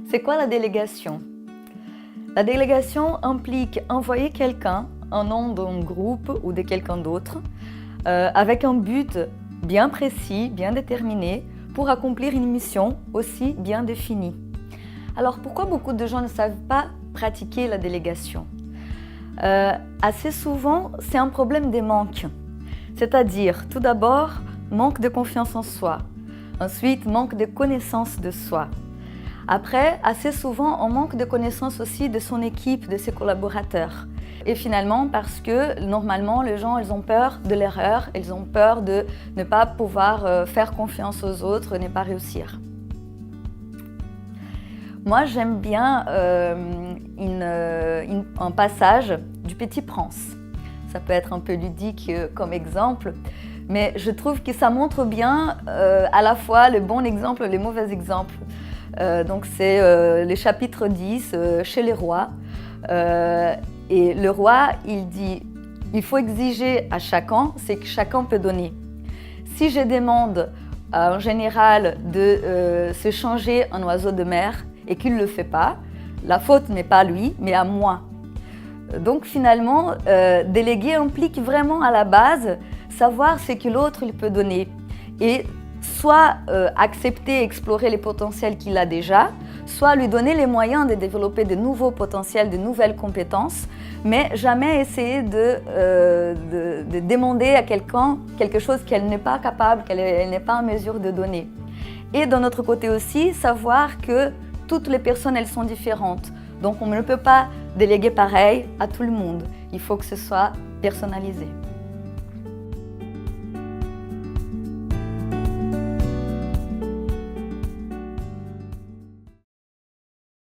C'est quoi la délégation? La délégation implique envoyer quelqu'un en nom d'un groupe ou de quelqu'un d'autre avec un but bien précis, bien déterminé pour accomplir une mission aussi bien définie. Alors pourquoi beaucoup de gens ne savent pas pratiquer la délégation? Assez souvent, c'est un problème des manques. C'est-à-dire, tout d'abord, manque de confiance en soi. Ensuite, manque de connaissance de soi. Après, assez souvent, on manque de connaissance aussi de son équipe, de ses collaborateurs. Et finalement, parce que normalement, les gens, ils ont peur de l'erreur, ils ont peur de ne pas pouvoir faire confiance aux autres, ne pas réussir. Moi, j'aime bien un passage du Petit Prince. Ça peut être un peu ludique comme exemple, mais je trouve que ça montre bien à la fois le bon exemple et le mauvais exemple. Donc c'est le chapitre 10, chez les rois. Et le roi, il dit, il faut exiger à chacun ce que chacun peut donner. Si je demande à un général de se changer en oiseau de mer et qu'il ne le fait pas, la faute n'est pas à lui, mais à moi. Donc finalement, déléguer implique vraiment à la base savoir ce que l'autre il peut donner et soit accepter, explorer les potentiels qu'il a déjà, soit lui donner les moyens de développer de nouveaux potentiels, de nouvelles compétences, mais jamais essayer de demander à quelqu'un quelque chose qu'elle n'est pas capable, qu'elle n'est pas en mesure de donner. Et d'un autre côté aussi, savoir que toutes les personnes, elles sont différentes. Donc on ne peut pas déléguer pareil à tout le monde. Il faut que ce soit personnalisé.